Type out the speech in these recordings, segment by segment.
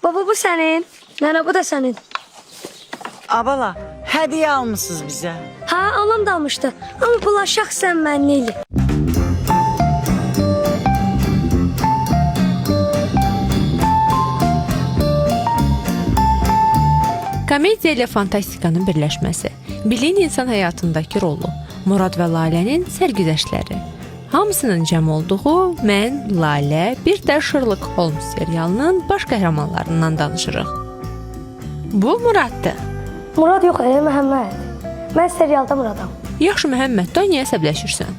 Baba bu sənin. Nənə bu da sənin. Abala, hədiyyə almısınız bizə. Ha, anam da almışdı. Amma bunlar şəxsən mən deyil. Komediya ilə fantastikanın birləşməsi, biliyin insan həyatındakı rolu, Murad və Lalənin sərgüzəştləri. Hamısının cəm olduğu Mən, Lalə, bir də Sherlock Holmes serialının baş qəhrəmanlarından danışırıq. Bu Muraddır. Murad yox, Məhəmməd. Mən serialda Muradam. Yaxşı Məhəmməd, da niyə əsəbləşirsən?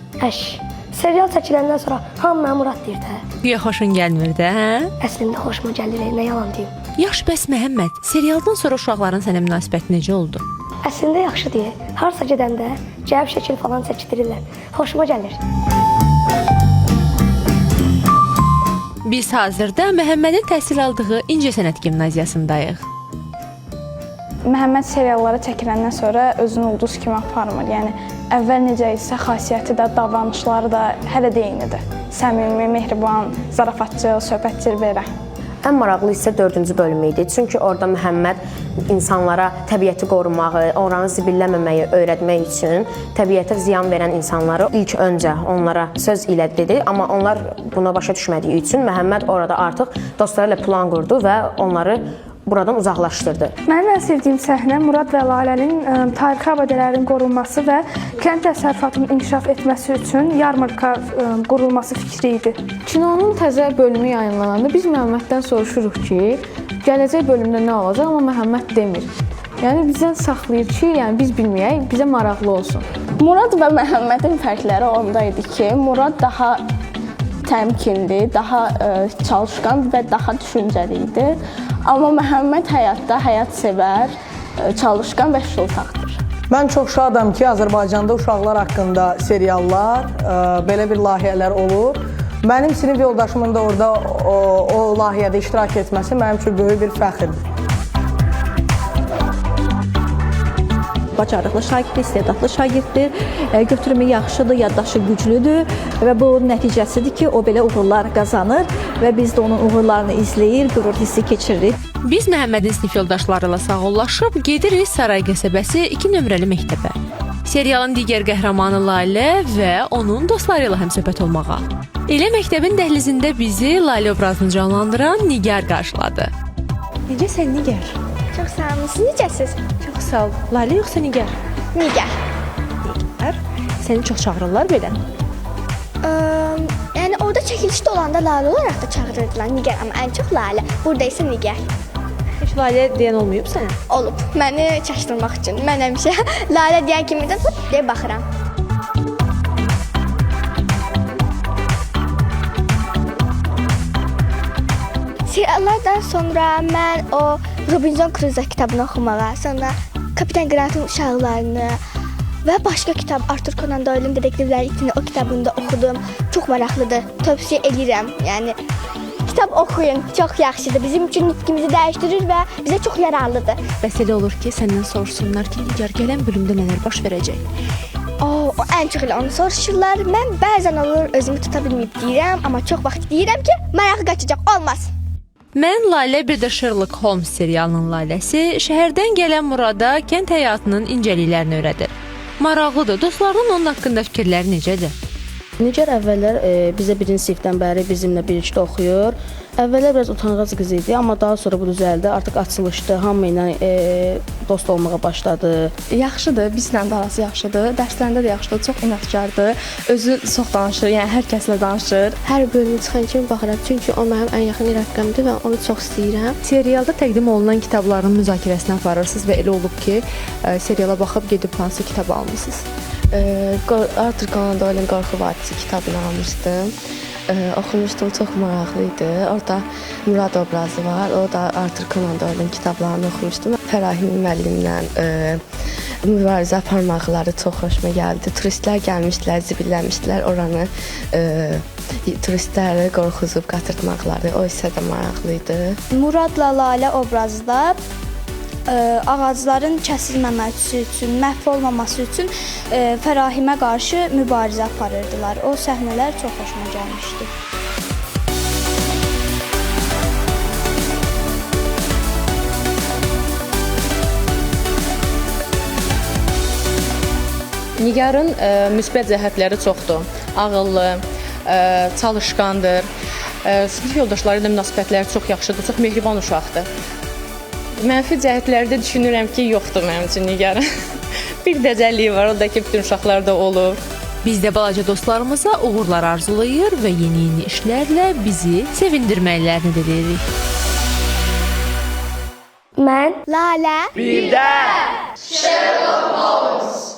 Serial çəkiləndən sonra hamı mənə Murad deyir də. Güya xoşun gəlmir də, hə? Əslində xoşuma gəlir, nə yalan deyim. Yaxşı, bəs Məhəmməd, serialdan sonra uşaqların sənə münasibəti necə oldu? Əslində yaxşı deyir. Harsa gedəndə cəb şəkil falan çəkdirirlər. Xoşuma gəlir. Biz hazırda Məhəmmədin təhsil aldığı İncəsənət Gimnaziyasındayıq. Məhəmməd seriallara çəkiləndən sonra özünü ulduz kimi aparmır. Yəni əvvəl necə isə xasiyyəti də, davranışları da hələ də eynidir. Səmimi, mehriban, zarafatcıl, söhbətçil belə. Ən maraqlı isə 4-cü bölüm idi. Çünki orada Məhəmməd insanlara təbiəti qorumağı, oranı zibilləməməyi öyrətmək üçün təbiətə ziyan verən insanları ilk öncə onlara söz ilə dedi. Amma onlar buna başa düşmədiyi üçün Məhəmməd orada artıq dostları ilə plan qurdu və onları buradan uzaqlaşdırdı. Mənim ən sevdiyim səhnə Murad və Lalənin tarixi abidələrin qorunması və kənd təsərrüfatının inkişaf etməsi üçün yarmarka qurulması fikri idi. Kinonun təzə bölümü yayınlananda biz Məhəmməddən soruşuruq ki, gələcək bölümdə nə olacaq, amma Məhəmməd demir. Yəni bizdən saxlayır ki, yəni biz bilməyək, bizə maraqlı olsun. Murad və Məhəmmədin fərqləri onda idi ki, Murad daha təmkinli, daha çalışqan və daha düşüncəli idi. Amma Məhəmməd həyatda həyatsevər, çalışqan və şıltaqdır. Mən çox şadam ki, Azərbaycanda uşaqlar haqqında seriallar, belə bir layihələr olur. Mənim sinif yoldaşımın da orada o layihədə iştirak etməsi mənim üçün böyük bir fəxrdir. Bacarıqlı şagirddir, istedadlı şagirddir, götürümü yaxşıdır, yaddaşı güclüdür və bu nəticəsidir ki, o belə uğurlar qazanır və biz də onun uğurlarını izləyir, qürur hissi keçiririk. Biz Məhəmmədin sinif yoldaşları ilə sağollaşıb gedirik Saray qəsəbəsi 2 nömrəli məktəbə. Serialın digər qəhrəmanı Lalə və onun dostları ilə həmsöhbət olmağa. Elə məktəbin dəhlizində bizi Lalə obrazını canlandıran Nigar qarşıladı. Necəsən Nigar? Çox sağ olun. Siz necəsiz? Çox sağ ol. Lalə yoxsa Nigar? Nigar. Nigar. Səni çox çağırırlar belə. Yəni orada çəkilişdə olanda Lalə olaraq da çağırırdılar Nigar, amma ən çox Lalə. Burada isə Nigar. Heç Lalə deyən olmayıb sənə? Olub. Məni çaşdırmaq üçün. Mən həmişə Lalə deyən kimi də deyə baxıram. Seriallardan sonra mən o Robinson Crusoe kitabını oxumağa, sonra Kapitan Grant'ın uşaqlarını və başqa kitab Arthur Conan Doyle'ın Dedektivlər İtini o kitabını da oxudum. Çox maraqlıdır. Tövsiyə edirəm. Yəni kitab oxuyun. Çox yaxşıdır. Bizim üçün nitqimizi dəyişdirir və bizə çox yararlıdır. Bəs elə olur ki, səndən soruşsunlar ki, Nigar gələn bölümdə nələr baş verəcək? O ən çox elə onu soruşurlar. Mən bəzən olur özümü tuta bilməyib deyirəm, amma çox vaxt deyirəm ki, maraq qaçacaq, olmaz. Mən Lalə, bir də Sherlock Holmes serialının Laləsi şəhərdən gələn Murada kənd həyatının incəliklərini öyrədir. Maraqlıdır. Dostlarının onun haqqında fikirləri necədir? Nigar əvvəllər bizə 1-ci sinifdən bəri bizimlə birlikdə oxuyur. Əvvəllər biraz utanğac qız idi, amma daha sonra bu düzəldi. Artıq açılışdı, hamı ilə dost olmağa başladı. Yaxşıdır, bizlə də arası yaxşıdır. Dərslərində də yaxşıdır, çox inadkardır. Özü çox danışır, yəni hər kəslə danışır. Hər bölümü çıxan kimi baxıram, çünki o mənim ən yaxın rəfiqəmdir və onu çox istəyirəm. Serialda təqdim olunan kitabların müzakirəsini aparırsınız və elə olub ki, seriala baxıb gedib hansı kitab almısınız? Arthur Conan Doyle'ın Qorxu Vadisi kitabını almışdım. Oxumuşdum, çox maraqlı idi. Orada Murad obrazı var. O da Arthur Conan Doyle'ın kitablarını oxumuşdum. Fərahim müəllimlə mübarizə aparmaqları çox xoşuma gəldi. Turistlər gəlmişdilər, zibilləmişdilər oranı. Turistləri qorxuzub qatırtmaqları, o isə də maraqlı idi. Muradla Lalə obrazı da ağacların kəsilməməsi üçün, məhv olmaması üçün Fərahimə qarşı mübarizə aparırdılar. O səhnələr çox xoşuma gəlmişdi. Nigarın müsbət cəhətləri çoxdur. Ağıllı, çalışqandır. Sinif yoldaşları ilə münasibətləri çox yaxşıdır, çox mehriban uşaqdır. Mənfi cəhətləri də düşünürəm ki, yoxdur mənim üçün Nigarın. Bir dəcəlliyi var, o da ki, bütün uşaqlarda olur. Biz də balaca dostlarımıza uğurlar arzulayır və yeni işlərlə bizi sevindirməklərini diləyirik. Mən Lalə Bir də Sherlock Holmes.